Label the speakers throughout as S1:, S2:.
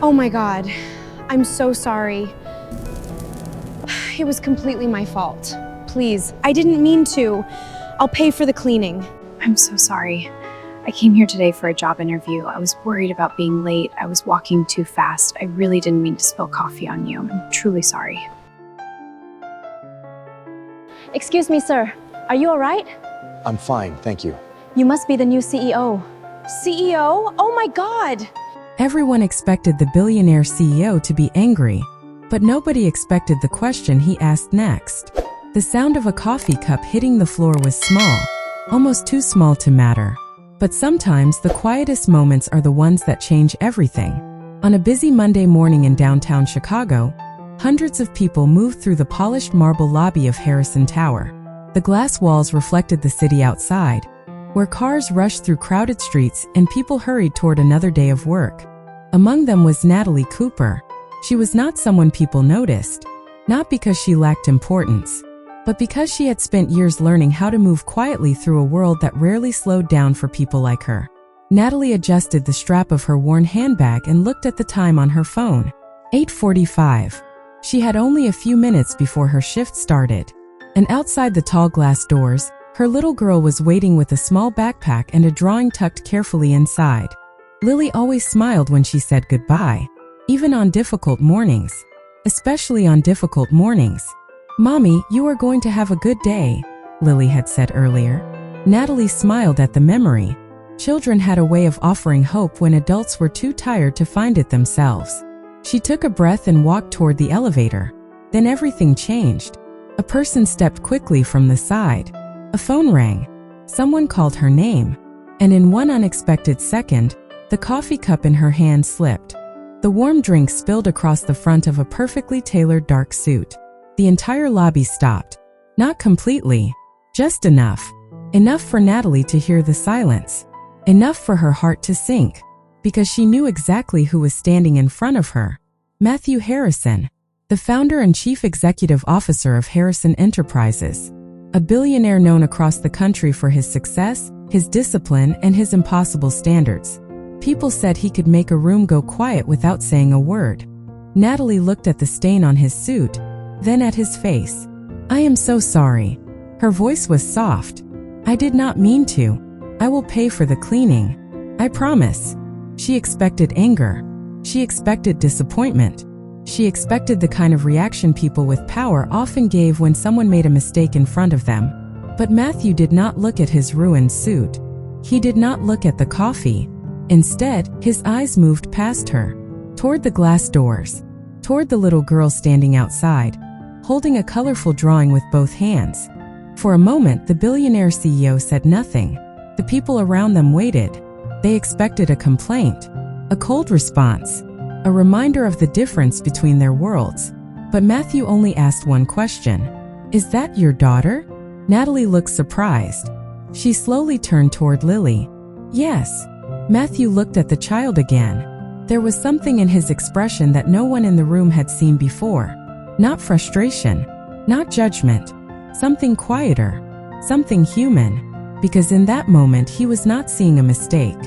S1: Oh my God, I'm so sorry. It was completely my fault. Please, I didn't mean to. I'll pay for the cleaning.
S2: I'm so sorry. I came here today for a job interview. I was worried about being late. I was walking too fast. I really didn't mean to spill coffee on you. I'm truly sorry.
S3: Excuse me, sir. Are you all right?
S4: I'm fine, thank you.
S3: You must be the new CEO.
S1: CEO? Oh my God!
S5: Everyone expected the billionaire CEO to be angry, but nobody expected the question he asked next. The sound of a coffee cup hitting the floor was small, almost too small to matter. But sometimes the quietest moments are the ones that change everything. On a busy Monday morning in downtown Chicago, hundreds of people moved through the polished marble lobby of Harrison Tower. The glass walls reflected the city outside, where cars rushed through crowded streets and people hurried toward another day of work. Among them was Natalie Cooper. She was not someone people noticed, not because she lacked importance, but because she had spent years learning how to move quietly through a world that rarely slowed down for people like her. Natalie adjusted the strap of her worn handbag and looked at the time on her phone. 8:45. She had only a few minutes before her shift started. And outside the tall glass doors, her little girl was waiting with a small backpack and a drawing tucked carefully inside. Lily always smiled when she said goodbye, even on difficult mornings. Especially on difficult mornings. "Mommy, you are going to have a good day," Lily had said earlier. Natalie smiled at the memory. Children had a way of offering hope when adults were too tired to find it themselves. She took a breath and walked toward the elevator. Then everything changed. A person stepped quickly from the side. A phone rang. Someone called her name. And in one unexpected second, the coffee cup in her hand slipped. The warm drink spilled across the front of a perfectly tailored dark suit. The entire lobby stopped. Not completely. Just enough. Enough for Natalie to hear the silence. Enough for her heart to sink. Because she knew exactly who was standing in front of her. Matthew Harrison, the founder and chief executive officer of Harrison Enterprises. A billionaire known across the country for his success, his discipline, and his impossible standards. People said he could make a room go quiet without saying a word. Natalie looked at the stain on his suit, then at his face. "I am so sorry." Her voice was soft. "I did not mean to. I will pay for the cleaning. I promise." She expected anger. She expected disappointment. She expected the kind of reaction people with power often gave when someone made a mistake in front of them. But Matthew did not look at his ruined suit. He did not look at the coffee. Instead, his eyes moved past her, toward the glass doors, toward the little girl standing outside, holding a colorful drawing with both hands. For a moment, the billionaire CEO said nothing. The people around them waited. They expected a complaint, a cold response, a reminder of the difference between their worlds. But Matthew only asked one question. "Is that your daughter?" Natalie looked surprised. She slowly turned toward Lily. "Yes." Matthew looked at the child again. There was something in his expression that no one in the room had seen before. Not frustration, not judgment. Something quieter, something human. Because in that moment he was not seeing a mistake.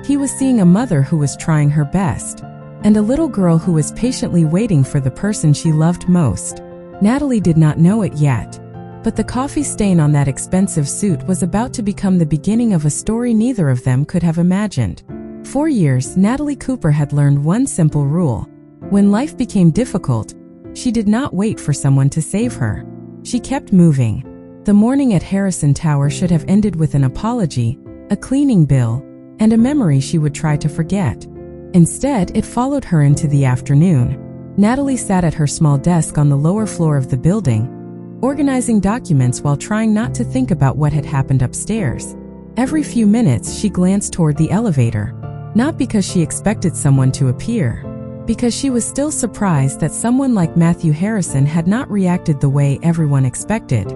S5: He was seeing a mother who was trying her best, and a little girl who was patiently waiting for the person she loved most. Natalie did not know it yet, but the coffee stain on that expensive suit was about to become the beginning of a story neither of them could have imagined. For years, Natalie Cooper had learned one simple rule. When life became difficult, she did not wait for someone to save her. She kept moving. The morning at Harrison Tower should have ended with an apology, a cleaning bill, and a memory she would try to forget. Instead, it followed her into the afternoon. Natalie sat at her small desk on the lower floor of the building, organizing documents while trying not to think about what had happened upstairs. Every few minutes, she glanced toward the elevator, not because she expected someone to appear, because she was still surprised that someone like Matthew Harrison had not reacted the way everyone expected.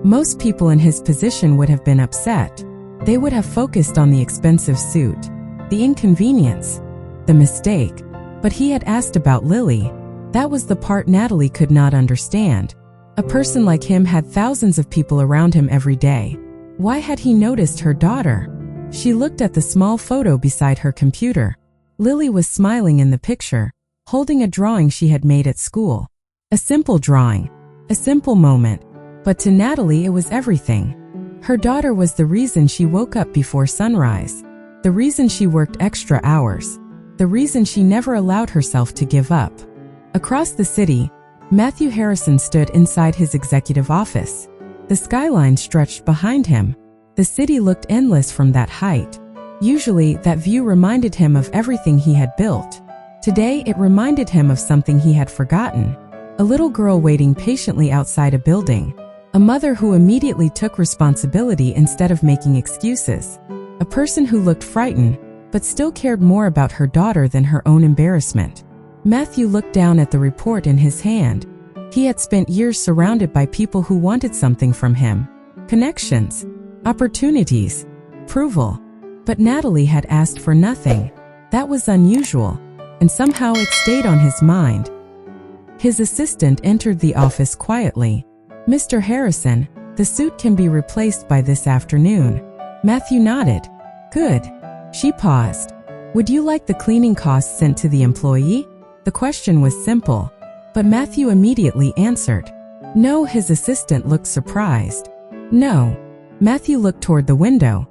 S5: Most people in his position would have been upset. They would have focused on the expensive suit, the inconvenience, the mistake. But he had asked about Lily. That was the part Natalie could not understand. A person like him had thousands of people around him every day. Why had he noticed her daughter? She looked at the small photo beside her computer. Lily was smiling in the picture, holding a drawing she had made at school. A simple drawing, a simple moment, but to Natalie it was everything. Her daughter was the reason she woke up before sunrise, the reason she worked extra hours, the reason she never allowed herself to give up. Across the city, Matthew Harrison stood inside his executive office. The skyline stretched behind him. The city looked endless from that height. Usually, that view reminded him of everything he had built. Today, it reminded him of something he had forgotten. A little girl waiting patiently outside a building. A mother who immediately took responsibility instead of making excuses. A person who looked frightened, but still cared more about her daughter than her own embarrassment. Matthew looked down at the report in his hand. He had spent years surrounded by people who wanted something from him. Connections, opportunities, approval. But Natalie had asked for nothing. That was unusual, and somehow it stayed on his mind. His assistant entered the office quietly. "Mr. Harrison, the suit can be replaced by this afternoon." Matthew nodded. "Good." She paused. "Would you like the cleaning costs sent to the employee?" The question was simple, but Matthew immediately answered. "No." His assistant looked surprised. "No." Matthew looked toward the window.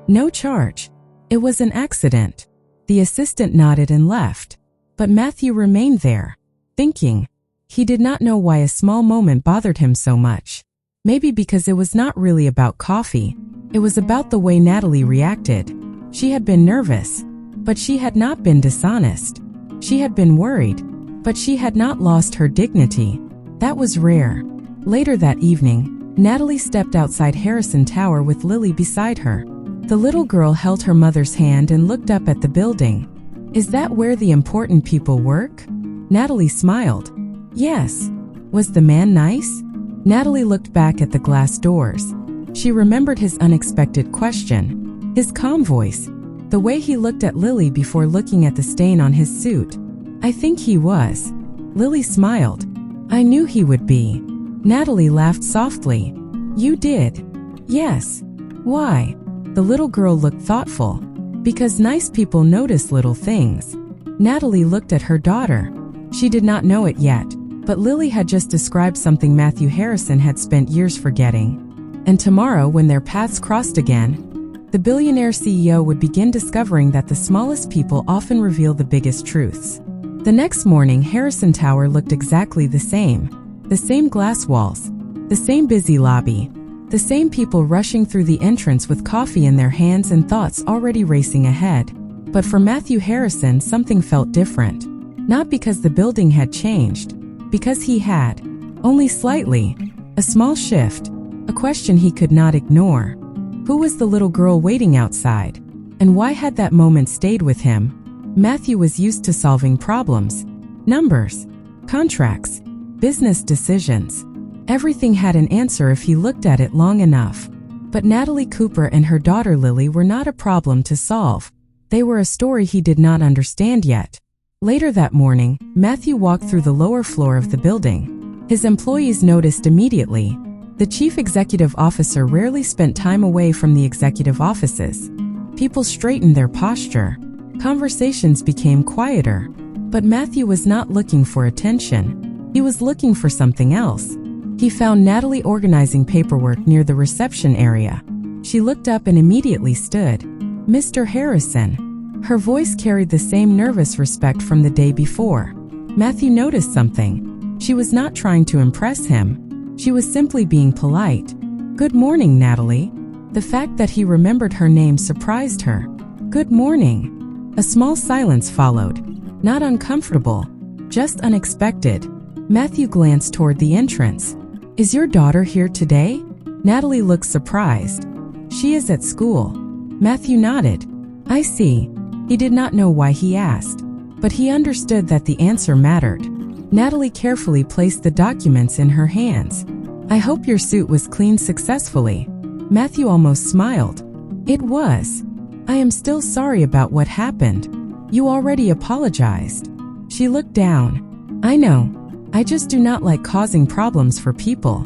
S5: "No charge. It was an accident." The assistant nodded and left, but Matthew remained there, thinking. He did not know why a small moment bothered him so much. Maybe because it was not really about coffee. It was about the way Natalie reacted. She had been nervous, but she had not been dishonest. She had been worried, but she had not lost her dignity. That was rare. Later that evening, Natalie stepped outside Harrison Tower with Lily beside her. The little girl held her mother's hand and looked up at the building. "Is that where the important people work?" Natalie smiled. "Yes." "Was the man nice?" Natalie looked back at the glass doors. She remembered his unexpected question, his calm voice, the way he looked at Lily before looking at the stain on his suit. "I think he was." Lily smiled. "I knew he would be." Natalie laughed softly. "You did?" "Yes." "Why?" The little girl looked thoughtful. "Because nice people notice little things." Natalie looked at her daughter. She did not know it yet, but Lily had just described something Matthew Harrison had spent years forgetting. And tomorrow, when their paths crossed again, the billionaire CEO would begin discovering that the smallest people often reveal the biggest truths. The next morning, Harrison Tower looked exactly the same. The same glass walls, the same busy lobby, the same people rushing through the entrance with coffee in their hands and thoughts already racing ahead. But for Matthew Harrison, something felt different. Not because the building had changed, because he had. Only slightly. A small shift. A question he could not ignore. Who was the little girl waiting outside? And why had that moment stayed with him? Matthew was used to solving problems. Numbers. Contracts. Business decisions. Everything had an answer if he looked at it long enough. But Natalie Cooper and her daughter Lily were not a problem to solve. They were a story he did not understand yet. Later that morning, Matthew walked through the lower floor of the building. His employees noticed immediately. The chief executive officer rarely spent time away from the executive offices. People straightened their posture. Conversations became quieter. But Matthew was not looking for attention. He was looking for something else. He found Natalie organizing paperwork near the reception area. She looked up and immediately stood. "Mr. Harrison." Her voice carried the same nervous respect from the day before. Matthew noticed something. She was not trying to impress him. She was simply being polite. "Good morning, Natalie." The fact that he remembered her name surprised her. "Good morning." A small silence followed. Not uncomfortable, just unexpected. Matthew glanced toward the entrance. "Is your daughter here today?" Natalie looked surprised. "She is at school." Matthew nodded. "I see." He did not know why he asked, but he understood that the answer mattered. Natalie carefully placed the documents in her hands. "I hope your suit was cleaned successfully." Matthew almost smiled. "It was. I am still sorry about what happened." "You already apologized." She looked down. "I know. I just do not like causing problems for people."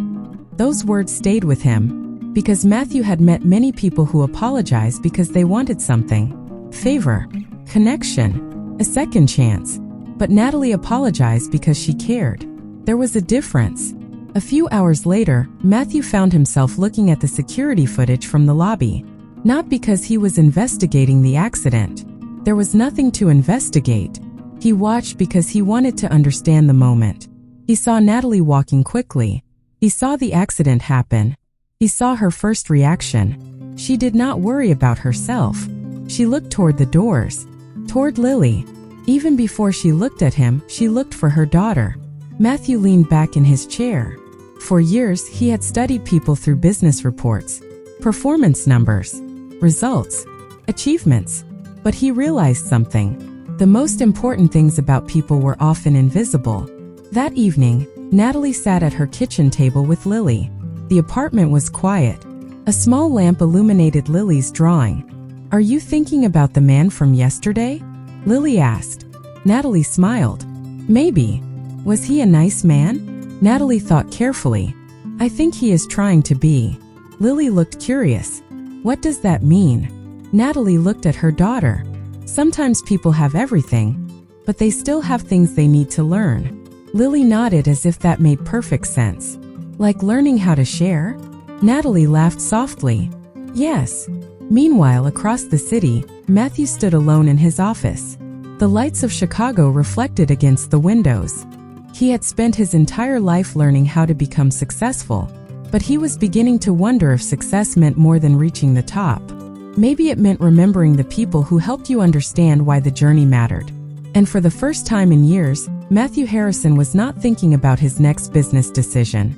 S5: Those words stayed with him, because Matthew had met many people who apologized because they wanted something. Favor. Connection. a second chance. But Natalie apologized because she cared. There was a difference. A few hours later, Matthew found himself looking at the security footage from the lobby. Not because he was investigating the accident. There was nothing to investigate. He watched because he wanted to understand the moment. He saw Natalie walking quickly. He saw the accident happen. He saw her first reaction. She did not worry about herself. She looked toward the doors, toward Lily. Even before she looked at him, she looked for her daughter. Matthew leaned back in his chair. For years, he had studied people through business reports, performance numbers, results, achievements. But he realized something. The most important things about people were often invisible. That evening, Natalie sat at her kitchen table with Lily. The apartment was quiet. A small lamp illuminated Lily's drawing. "Are you thinking about the man from yesterday?" Lily asked. Natalie smiled. "Maybe. Was he a nice man?" Natalie thought carefully. "I think he is trying to be." Lily looked curious. "What does that mean?" Natalie looked at her daughter. Sometimes people have everything, but they still have things they need to learn. Lily nodded as if that made perfect sense. "Like learning how to share?" Natalie laughed softly. "Yes." Meanwhile, across the city, Matthew stood alone in his office. The lights of Chicago reflected against the windows. He had spent his entire life learning how to become successful, but he was beginning to wonder if success meant more than reaching the top. Maybe it meant remembering the people who helped you understand why the journey mattered. And for the first time in years, Matthew Harrison was not thinking about his next business decision.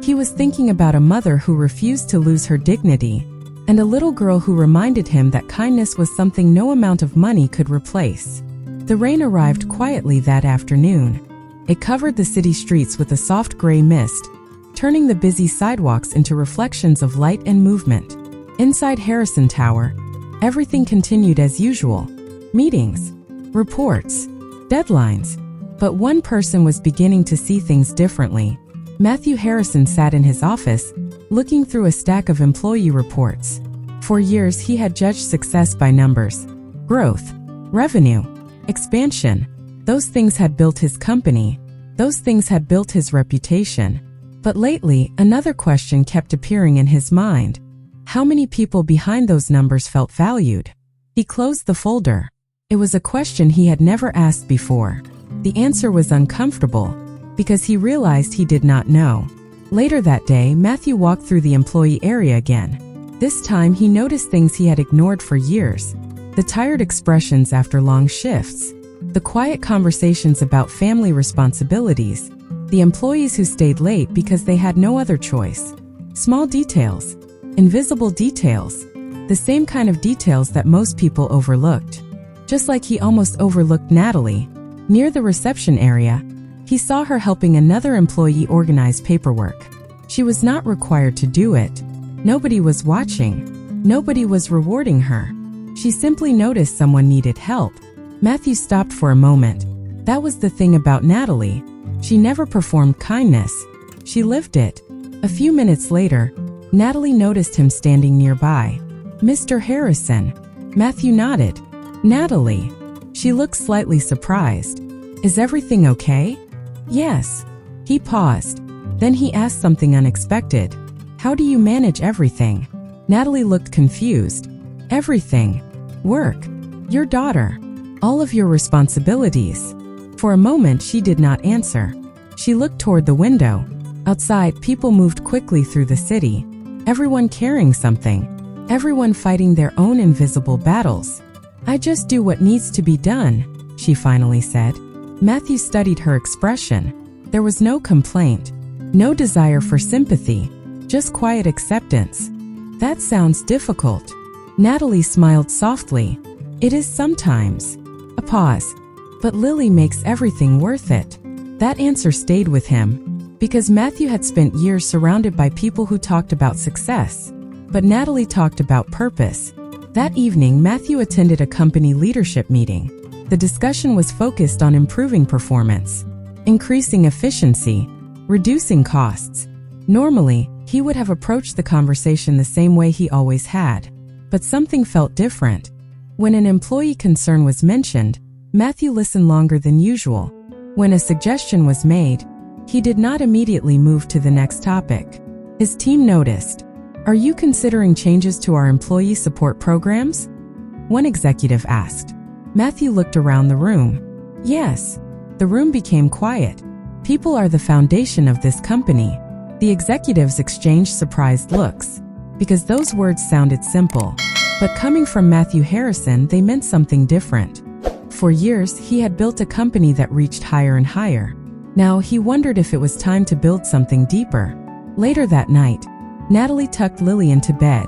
S5: He was thinking about a mother who refused to lose her dignity, and a little girl who reminded him that kindness was something no amount of money could replace. The rain arrived quietly that afternoon. It covered the city streets with a soft gray mist, turning the busy sidewalks into reflections of light and movement. Inside Harrison Tower, everything continued as usual. Meetings, reports, deadlines. But one person was beginning to see things differently. Matthew Harrison sat in his office, looking through a stack of employee reports. For years, he had judged success by numbers. Growth, revenue, expansion. Those things had built his company. Those things had built his reputation. But lately, another question kept appearing in his mind. How many people behind those numbers felt valued? He closed the folder. It was a question he had never asked before. The answer was uncomfortable, because he realized he did not know. Later that day, Matthew walked through the employee area again. This time, he noticed things he had ignored for years. The tired expressions after long shifts. The quiet conversations about family responsibilities. The employees who stayed late because they had no other choice. Small details. Invisible details. The same kind of details that most people overlooked. Just like he almost overlooked Natalie. Near the reception area, he saw her helping another employee organize paperwork. She was not required to do it. Nobody was watching. Nobody was rewarding her. She simply noticed someone needed help. Matthew stopped for a moment. That was the thing about Natalie. She never performed kindness. She lived it. A few minutes later, Natalie noticed him standing nearby. "Mr. Harrison." Matthew nodded. "Natalie." She looked slightly surprised. "Is everything okay?" "Yes." He paused. Then he asked something unexpected. "How do you manage everything?" Natalie looked confused. "Everything. Work. Your daughter. All of your responsibilities." For a moment, she did not answer. She looked toward the window. Outside, people moved quickly through the city. Everyone carrying something. Everyone fighting their own invisible battles. "I just do what needs to be done," she finally said. Matthew studied her expression. There was no complaint. No desire for sympathy. Just quiet acceptance. "That sounds difficult." Natalie smiled softly. "It is sometimes." A pause. "But Lily makes everything worth it." That answer stayed with him, because Matthew had spent years surrounded by people who talked about success. But Natalie talked about purpose. That evening, Matthew attended a company leadership meeting. The discussion was focused on improving performance, increasing efficiency, reducing costs. Normally, he would have approached the conversation the same way he always had. But something felt different. When an employee concern was mentioned, Matthew listened longer than usual. When a suggestion was made, he did not immediately move to the next topic. His team noticed. "Are you considering changes to our employee support programs?" one executive asked. Matthew looked around the room. Yes. The room became quiet. People are the foundation of this company. The executives exchanged surprised looks, because those words sounded simple. But coming from Matthew Harrison, they meant something different. For years, he had built a company that reached higher and higher. Now, he wondered if it was time to build something deeper. Later that night, Natalie tucked Lily into bed.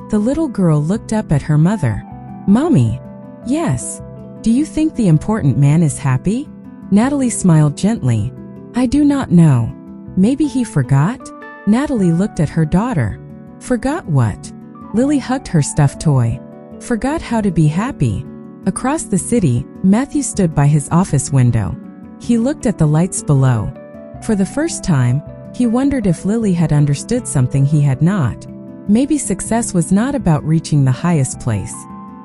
S5: The little girl looked up at her mother. "Mommy." "Yes." "Do you think the important man is happy?" Natalie smiled gently. "I do not know. Maybe he forgot?" Natalie looked at her daughter. "Forgot what?" Lily hugged her stuffed toy. "Forgot how to be happy." Across the city, Matthew stood by his office window. He looked at the lights below. For the first time, he wondered if Lily had understood something he had not. Maybe success was not about reaching the highest place.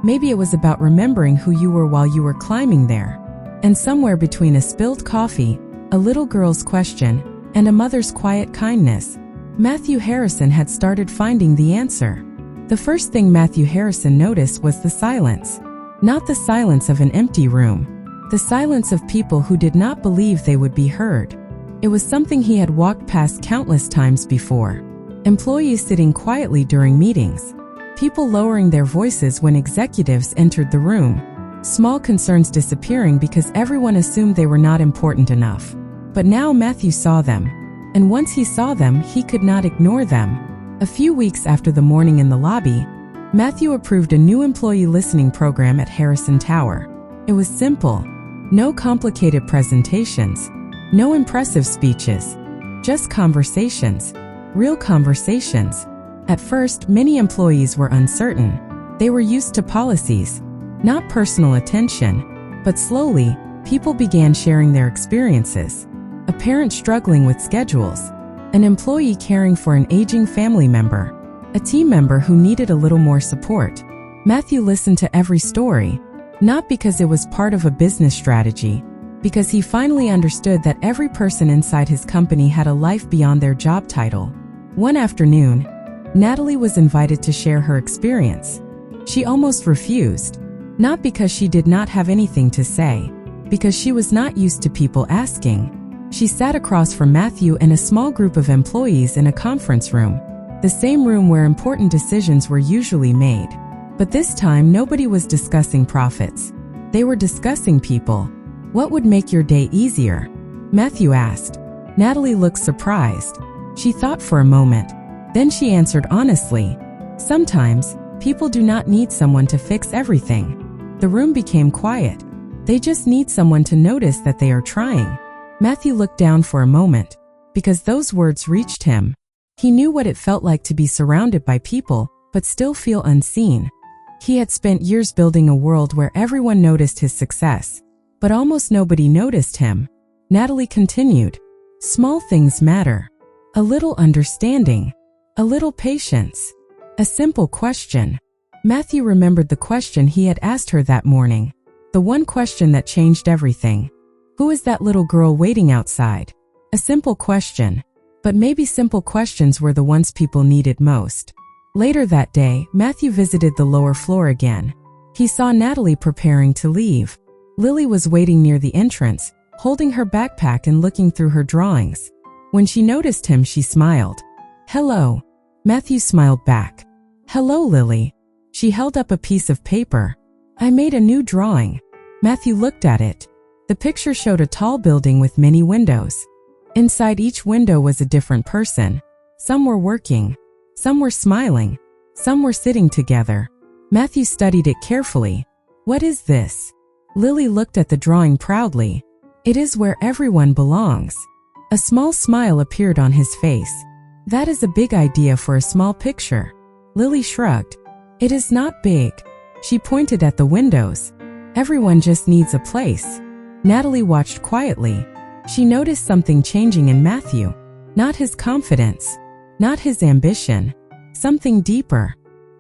S5: Maybe it was about remembering who you were while you were climbing there. And somewhere between a spilled coffee, a little girl's question, and a mother's quiet kindness, Matthew Harrison had started finding the answer. The first thing Matthew Harrison noticed was the silence. Not the silence of an empty room. The silence of people who did not believe they would be heard. It was something he had walked past countless times before. Employees sitting quietly during meetings. People lowering their voices when executives entered the room. Small concerns disappearing because everyone assumed they were not important enough. But now Matthew saw them. And once he saw them, he could not ignore them. A few weeks after the morning in the lobby, Matthew approved a new employee listening program at Harrison Tower. It was simple. No complicated presentations. No impressive speeches. Just conversations. Real conversations. At first, many employees were uncertain. They were used to policies, not personal attention. But slowly, people began sharing their experiences. A parent struggling with schedules. An employee caring for an aging family member. A team member who needed a little more support. Matthew listened to every story, not because it was part of a business strategy, because he finally understood that every person inside his company had a life beyond their job title. One afternoon, Natalie was invited to share her experience. She almost refused, not because she did not have anything to say, because she was not used to people asking. She sat across from Matthew and a small group of employees in a conference room, the same room where important decisions were usually made. But this time, nobody was discussing profits. They were discussing people. "What would make your day easier?" Matthew asked. Natalie looked surprised. She thought for a moment. Then she answered honestly, "Sometimes, people do not need someone to fix everything." The room became quiet. They just need someone to notice that they are trying. Matthew looked down for a moment, because those words reached him. He knew what it felt like to be surrounded by people, but still feel unseen. He had spent years building a world where everyone noticed his success, but almost nobody noticed him. Natalie continued, "Small things matter. A little understanding. A little patience. A simple question." Matthew remembered the question he had asked her that morning. The one question that changed everything. Who is that little girl waiting outside? A simple question. But maybe simple questions were the ones people needed most. Later that day, Matthew visited the lower floor again. He saw Natalie preparing to leave. Lily was waiting near the entrance, holding her backpack and looking through her drawings. When she noticed him, she smiled. "Hello." Matthew smiled back. "Hello, Lily." She held up a piece of paper. "I made a new drawing." Matthew looked at it. The picture showed a tall building with many windows. Inside each window was a different person. Some were working. Some were smiling. Some were sitting together. Matthew studied it carefully. "What is this?" Lily looked at the drawing proudly. "It is where everyone belongs." A small smile appeared on his face. "That is a big idea for a small picture." Lily shrugged. "It is not big." She pointed at the windows. "Everyone just needs a place." Natalie watched quietly. She noticed something changing in Matthew. Not his confidence. Not his ambition. Something deeper.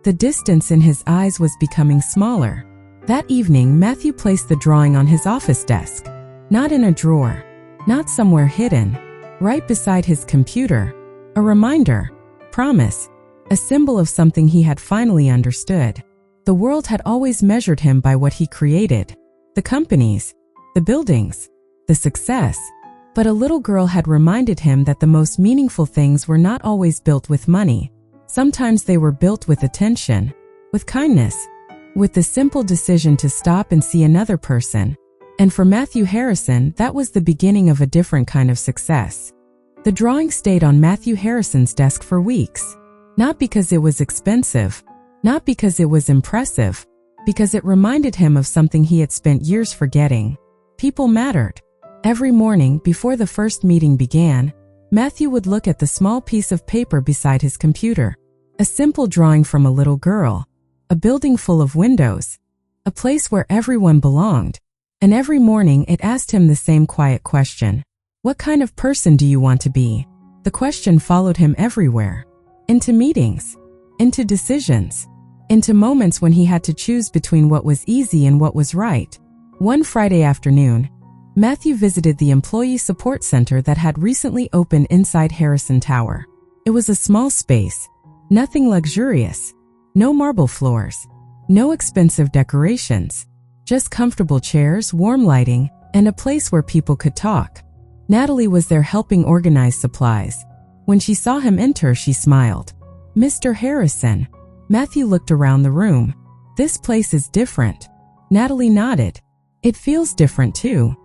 S5: The distance in his eyes was becoming smaller. That evening, Matthew placed the drawing on his office desk. Not in a drawer. Not somewhere hidden. Right beside his computer. A reminder. Promise. A symbol of something he had finally understood. The world had always measured him by what he created. The companies. The buildings. The success. But a little girl had reminded him that the most meaningful things were not always built with money. Sometimes they were built with attention. With kindness. With the simple decision to stop and see another person. And for Matthew Harrison, that was the beginning of a different kind of success. The drawing stayed on Matthew Harrison's desk for weeks. Not because it was expensive. Not because it was impressive. Because it reminded him of something he had spent years forgetting. People mattered. Every morning, before the first meeting began, Matthew would look at the small piece of paper beside his computer. A simple drawing from a little girl. A building full of windows. A place where everyone belonged. And every morning it asked him the same quiet question. What kind of person do you want to be? The question followed him everywhere. Into meetings. Into decisions. Into moments when he had to choose between what was easy and what was right. One Friday afternoon, Matthew visited the employee support center that had recently opened inside Harrison Tower. It was a small space. Nothing luxurious. No marble floors. No expensive decorations. Just comfortable chairs, warm lighting, and a place where people could talk. Natalie was there helping organize supplies. When she saw him enter, she smiled. Mr. Harrison. Matthew looked around the room. This place is different. Natalie nodded. It feels different too.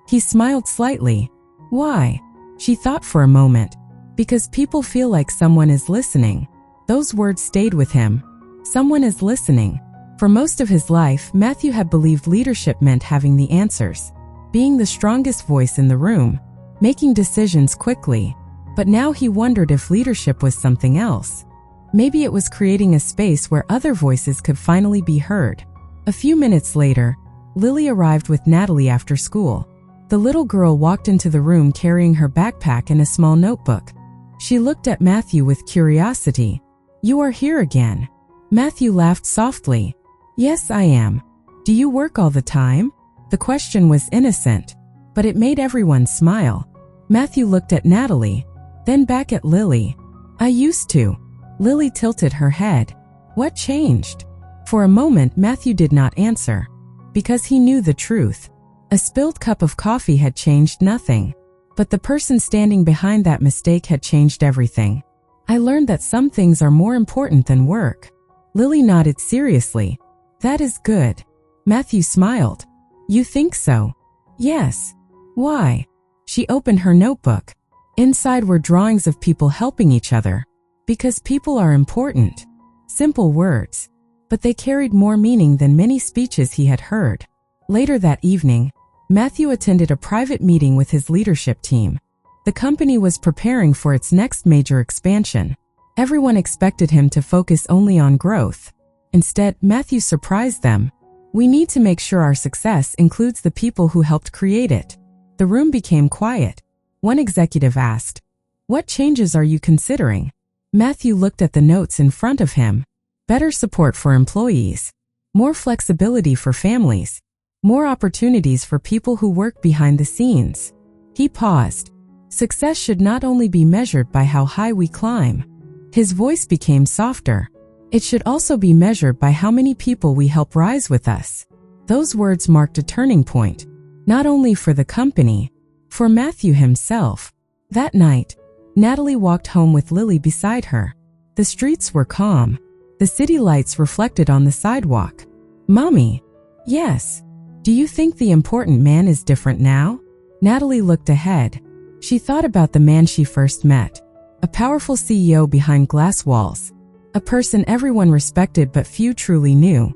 S5: He smiled slightly. Why? She thought for a moment. Because people feel like someone is listening. Those words stayed with him. Someone is listening. For most of his life, Matthew had believed leadership meant having the answers. Being the strongest voice in the room. Making decisions quickly. But now he wondered if leadership was something else. Maybe it was creating a space where other voices could finally be heard. A few minutes later, Lily arrived with Natalie after school. The little girl walked into the room carrying her backpack and a small notebook. She looked at Matthew with curiosity. You are here again. Matthew laughed softly. Yes, I am. Do you work all the time? The question was innocent, but it made everyone smile. Matthew looked at Natalie, then back at Lily. I used to. Lily tilted her head. What changed? For a moment, Matthew did not answer. Because he knew the truth. A spilled cup of coffee had changed nothing. But the person standing behind that mistake had changed everything. I learned that some things are more important than work. Lily nodded seriously. That is good. Matthew smiled. You think so? Yes. Why? She opened her notebook. Inside were drawings of people helping each other. Because people are important. Simple words. But they carried more meaning than many speeches he had heard. Later that evening, Matthew attended a private meeting with his leadership team. The company was preparing for its next major expansion. Everyone expected him to focus only on growth. Instead, Matthew surprised them. We need to make sure our success includes the people who helped create it. The room became quiet. One executive asked, What changes are you considering? Matthew looked at the notes in front of him. Better support for employees. More flexibility for families. More opportunities for people who work behind the scenes. He paused. Success should not only be measured by how high we climb. His voice became softer. It should also be measured by how many people we help rise with us. Those words marked a turning point, not only for the company, for Matthew himself. That night, Natalie walked home with Lily beside her. The streets were calm. The city lights reflected on the sidewalk. Mommy. Yes. Do you think the important man is different now? Natalie looked ahead. She thought about the man she first met. A powerful CEO behind glass walls. A person everyone respected but few truly knew.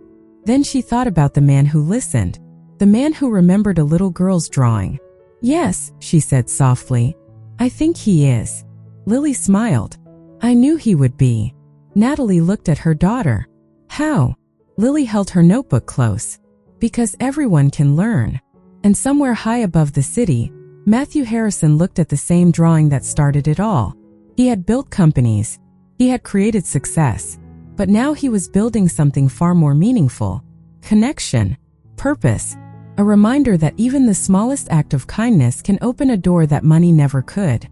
S5: Then she thought about the man who listened. The man who remembered a little girl's drawing. Yes, she said softly. I think he is. Lily smiled. I knew he would be. Natalie looked at her daughter. How? Lily held her notebook close. Because everyone can learn. And somewhere high above the city, Matthew Harrison looked at the same drawing that started it all. He had built companies. He had created success. But now he was building something far more meaningful. connection, purpose, a reminder that even the smallest act of kindness can open a door that money never could.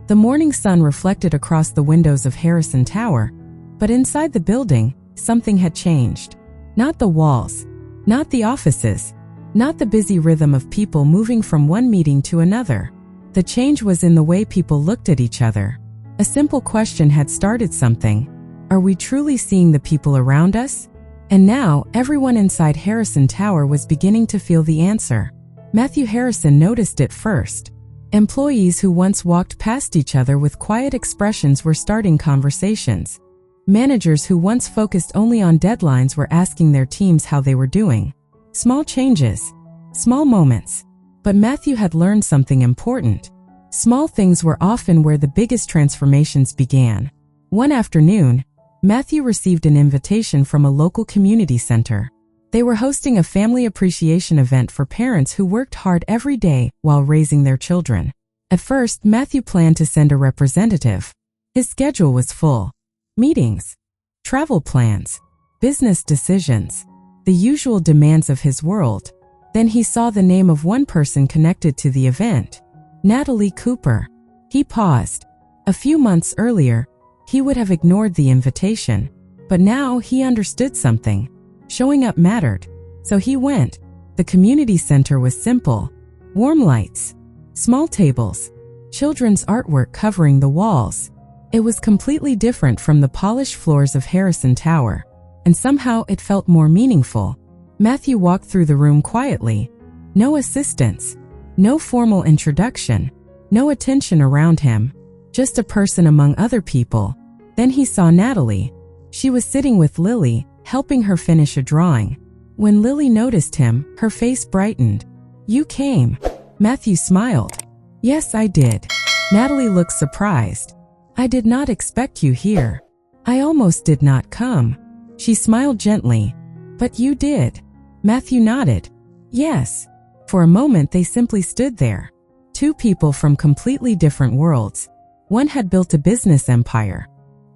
S5: The morning sun reflected across the windows of Harrison Tower, but inside the building, something had changed. Not the walls, not the offices, not the busy rhythm of people moving from one meeting to another. The change was in the way people looked at each other. A simple question had started something. Are we truly seeing the people around us? And now, everyone inside Harrison Tower was beginning to feel the answer. Matthew Harrison noticed it first. Employees who once walked past each other with quiet expressions were starting conversations. Managers who once focused only on deadlines were asking their teams how they were doing. Small changes, small moments. But Matthew had learned something important. Small things were often where the biggest transformations began. One afternoon, Matthew received an invitation from a local community center. They were hosting a family appreciation event for parents who worked hard every day while raising their children. At first, Matthew planned to send a representative. His schedule was full. Meetings, travel plans, business decisions, the usual demands of his world. Then he saw the name of one person connected to the event, Natalie Cooper. He paused. A few months earlier, he would have ignored the invitation, but now he understood something. Showing up mattered, so he went. The community center was simple. Warm lights, small tables, children's artwork covering the walls. It was completely different from the polished floors of Harrison Tower, and somehow it felt more meaningful. Matthew walked through the room quietly. No assistance, no formal introduction, no attention around him, just a person among other people. Then he saw Natalie. She was sitting with Lily, helping her finish a drawing. When Lily noticed him, her face brightened. "You came." Matthew smiled. "Yes, I did." Natalie looked surprised. "I did not expect you here. I almost did not come." She smiled gently. "But you did." Matthew nodded. "Yes." For a moment they simply stood there. Two people from completely different worlds. One had built a business empire.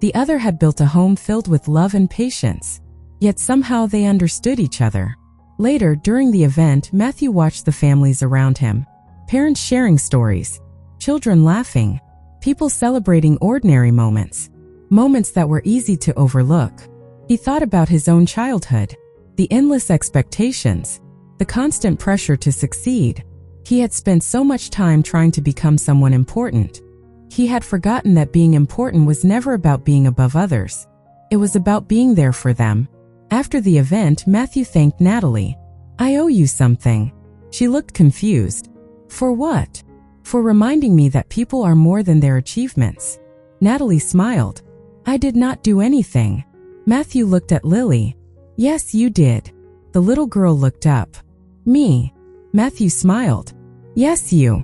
S5: The other had built a home filled with love and patience. Yet somehow they understood each other. Later, during the event, Matthew watched the families around him. Parents sharing stories, children laughing, people celebrating ordinary moments, moments that were easy to overlook. He thought about his own childhood, the endless expectations, the constant pressure to succeed. He had spent so much time trying to become someone important. He had forgotten that being important was never about being above others. It was about being there for them. After the event, Matthew thanked Natalie. "I owe you something." She looked confused. "For what?" "For reminding me that people are more than their achievements." Natalie smiled. "I did not do anything." Matthew looked at Lily. "Yes, you did." The little girl looked up. "Me?" Matthew smiled. "Yes, you."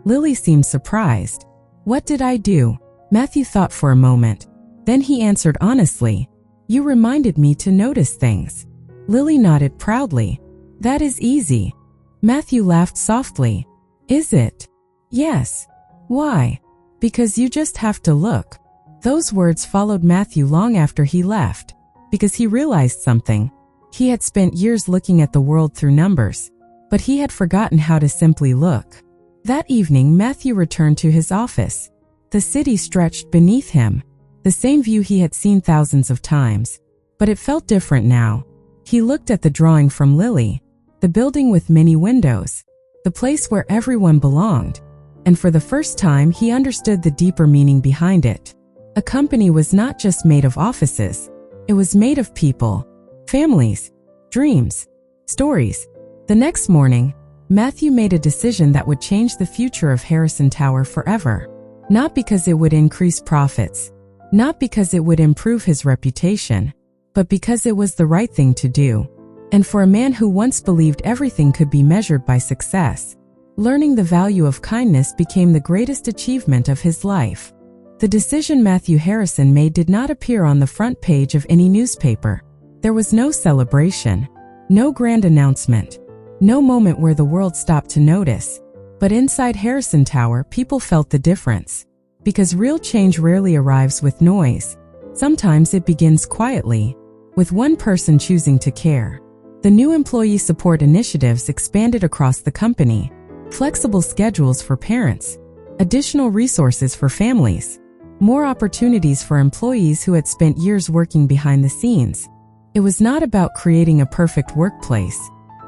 S5: Lily seemed surprised. "What did I do?" Matthew thought for a moment. Then he answered honestly. "You reminded me to notice things." Lily nodded proudly. "That is easy." Matthew laughed softly. "Is it?" "Yes." "Why?" "Because you just have to look." Those words followed Matthew long after he left, because he realized something. He had spent years looking at the world through numbers, but he had forgotten how to simply look. That evening, Matthew returned to his office. The city stretched beneath him, the same view he had seen thousands of times, but it felt different now. He looked at the drawing from Lily, the building with many windows, the place where everyone belonged, and for the first time he understood the deeper meaning behind it. A company was not just made of offices, it was made of people, families, dreams, stories. The next morning, Matthew made a decision that would change the future of Harrison Tower forever. Not because it would increase profits, not because it would improve his reputation, but because it was the right thing to do. And for a man who once believed everything could be measured by success, learning the value of kindness became the greatest achievement of his life. The decision Matthew Harrison made did not appear on the front page of any newspaper. There was no celebration, no grand announcement, no moment where the world stopped to notice. But inside Harrison Tower, people felt the difference. Because real change rarely arrives with noise. Sometimes it begins quietly, with one person choosing to care. The new employee support initiatives expanded across the company. Flexible schedules for parents, additional resources for families, more opportunities for employees who had spent years working behind the scenes. It was not about creating a perfect workplace.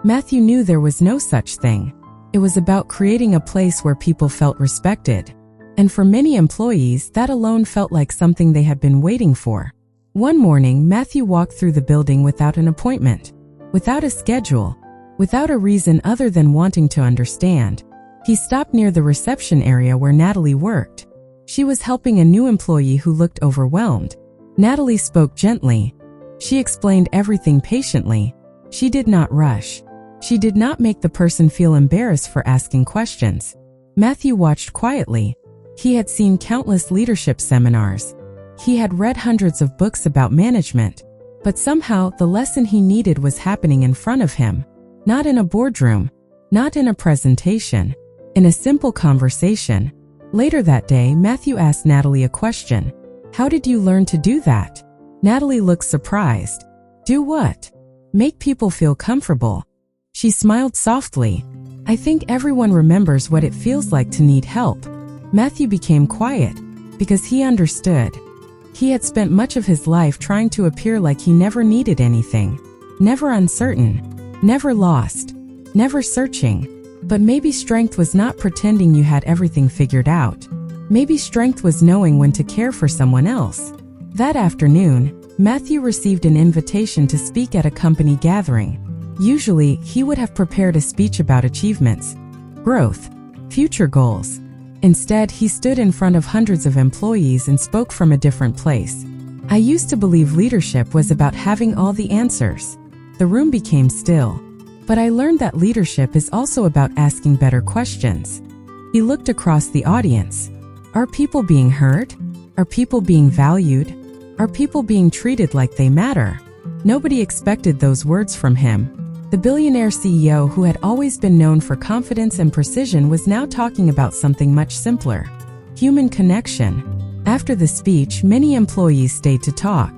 S5: Matthew knew there was no such thing. It was about creating a place where people felt respected. And for many employees, that alone felt like something they had been waiting for. One morning, Matthew walked through the building without an appointment, without a schedule, without a reason other than wanting to understand. He stopped near the reception area where Natalie worked. She was helping a new employee who looked overwhelmed. Natalie spoke gently. She explained everything patiently. She did not rush. She did not make the person feel embarrassed for asking questions. Matthew watched quietly. He had seen countless leadership seminars. He had read hundreds of books about management. But somehow, the lesson he needed was happening in front of him. Not in a boardroom. Not in a presentation. In a simple conversation. Later that day, Matthew asked Natalie a question. How did you learn to do that? Natalie looked surprised. Do what? Make people feel comfortable. She smiled softly. I think everyone remembers what it feels like to need help. Matthew became quiet because he understood. He had spent much of his life trying to appear like he never needed anything. Never uncertain. Never lost. Never searching. But maybe strength was not pretending you had everything figured out. Maybe strength was knowing when to care for someone else. That afternoon, Matthew received an invitation to speak at a company gathering. Usually, he would have prepared a speech about achievements, growth, future goals. Instead, he stood in front of hundreds of employees and spoke from a different place. I used to believe leadership was about having all the answers. The room became still. But I learned that leadership is also about asking better questions. He looked across the audience. Are people being heard? Are people being valued? Are people being treated like they matter? Nobody expected those words from him. The billionaire CEO, who had always been known for confidence and precision, was now talking about something much simpler: human connection. After the speech, many employees stayed to talk.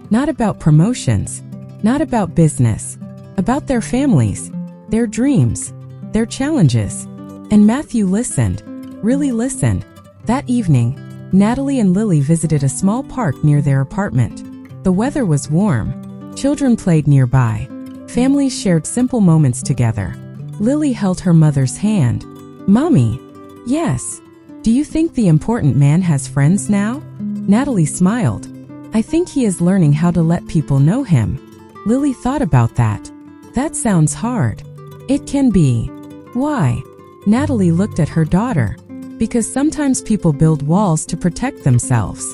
S5: Not about promotions, not about business, about their families, their dreams, their challenges. And Matthew listened, really listened. That evening, Natalie and Lily visited a small park near their apartment. The weather was warm. Children played nearby. Families shared simple moments together. Lily held her mother's hand. Mommy. Yes. Do you think the important man has friends now? Natalie smiled. I think he is learning how to let people know him. Lily thought about that. That sounds hard. It can be. Why? Natalie looked at her daughter. Because sometimes people build walls to protect themselves.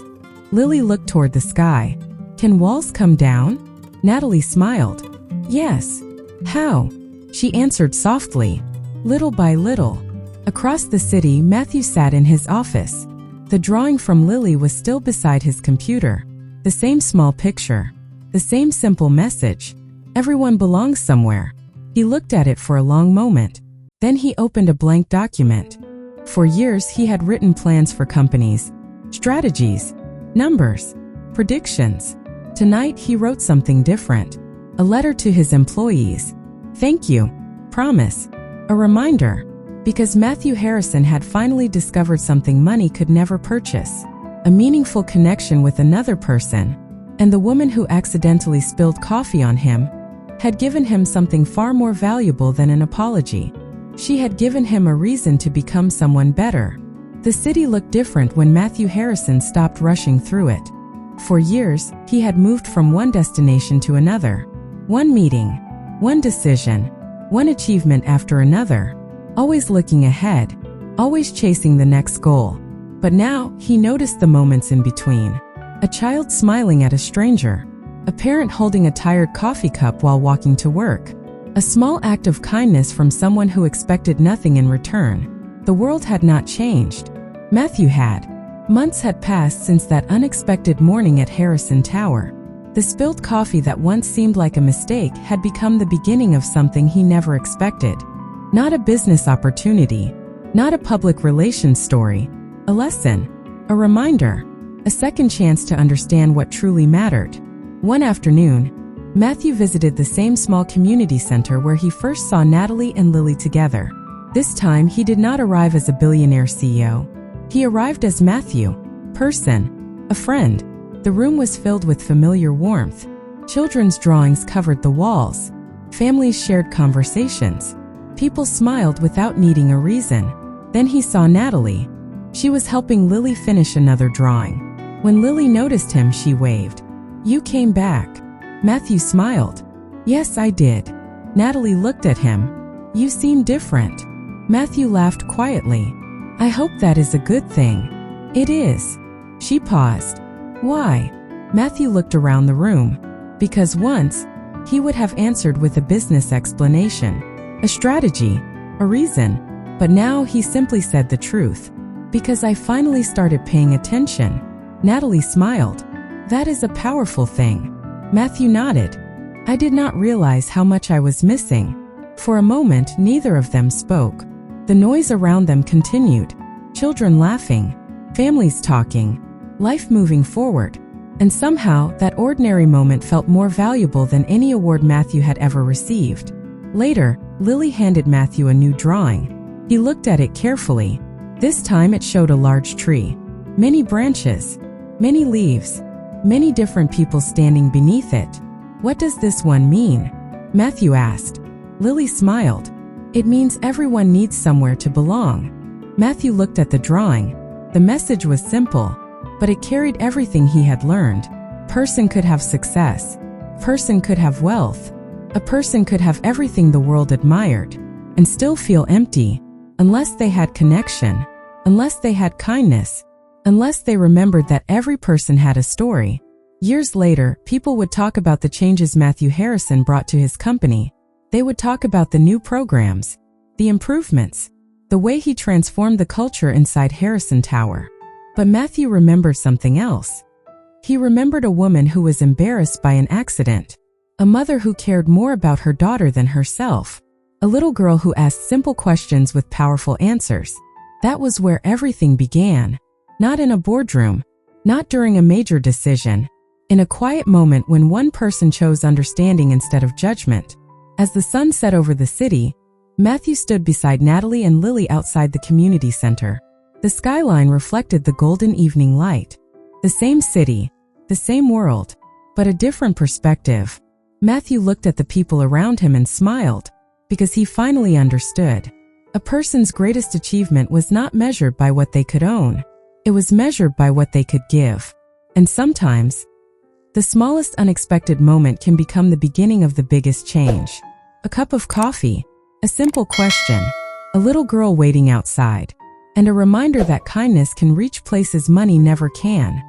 S5: Lily looked toward the sky. Can walls come down? Natalie smiled. Yes. How? She answered softly. Little by little. Across the city, Matthew sat in his office. The drawing from Lily was still beside his computer. The same small picture. The same simple message. Everyone belongs somewhere. He looked at it for a long moment. Then he opened a blank document. For years, he had written plans for companies, strategies, numbers, predictions. Tonight, he wrote something different. A letter to his employees. Thank you. Promise. A reminder. Because Matthew Harrison had finally discovered something money could never purchase. A meaningful connection with another person. And the woman who accidentally spilled coffee on him had given him something far more valuable than an apology. She had given him a reason to become someone better. The city looked different when Matthew Harrison stopped rushing through it. For years, he had moved from one destination to another. One meeting, one decision, one achievement after another. Always looking ahead, always chasing the next goal. But now, he noticed the moments in between. A child smiling at a stranger. A parent holding a tired coffee cup while walking to work. A small act of kindness from someone who expected nothing in return. The world had not changed. Matthew had. Months had passed since that unexpected morning at Harrison Tower. The spilled coffee that once seemed like a mistake had become the beginning of something he never expected. Not a business opportunity. Not a public relations story. A lesson. A reminder. A second chance to understand what truly mattered. One afternoon, Matthew visited the same small community center where he first saw Natalie and Lily together. This time, he did not arrive as a billionaire CEO. He arrived as Matthew, person, a friend. The room was filled with familiar warmth. Children's drawings covered the walls. Families shared conversations. People smiled without needing a reason. Then he saw Natalie. She was helping Lily finish another drawing. When Lily noticed him, she waved. "You came back." Matthew smiled. "Yes, I did." Natalie looked at him. "You seem different." Matthew laughed quietly. "I hope that is a good thing." "It is." She paused. "Why?" Matthew looked around the room. Because once, he would have answered with a business explanation, a strategy, a reason. But now he simply said the truth. "Because I finally started paying attention." Natalie smiled. "That is a powerful thing." Matthew nodded. "I did not realize how much I was missing." For a moment, neither of them spoke. The noise around them continued. Children laughing, families talking, life moving forward. And somehow, that ordinary moment felt more valuable than any award Matthew had ever received. Later, Lily handed Matthew a new drawing. He looked at it carefully. This time it showed a large tree. Many branches, many leaves, many different people standing beneath it. "What does this one mean?" Matthew asked. Lily smiled. "It means everyone needs somewhere to belong." Matthew looked at the drawing. The message was simple, but it carried everything he had learned. Person could have success. Person could have wealth. A person could have everything the world admired and still feel empty unless they had connection, unless they had kindness, unless they remembered that every person had a story. Years later, people would talk about the changes Matthew Harrison brought to his company. They would talk about the new programs, the improvements, the way he transformed the culture inside Harrison Tower. But Matthew remembered something else. He remembered a woman who was embarrassed by an accident, a mother who cared more about her daughter than herself, a little girl who asked simple questions with powerful answers. That was where everything began. Not in a boardroom, not during a major decision, in a quiet moment when one person chose understanding instead of judgment. As the sun set over the city, Matthew stood beside Natalie and Lily outside the community center. The skyline reflected the golden evening light. The same city, the same world, but a different perspective. Matthew looked at the people around him and smiled, because he finally understood. A person's greatest achievement was not measured by what they could own. It was measured by what they could give. And sometimes, the smallest unexpected moment can become the beginning of the biggest change. A cup of coffee, a simple question, a little girl waiting outside, and a reminder that kindness can reach places money never can.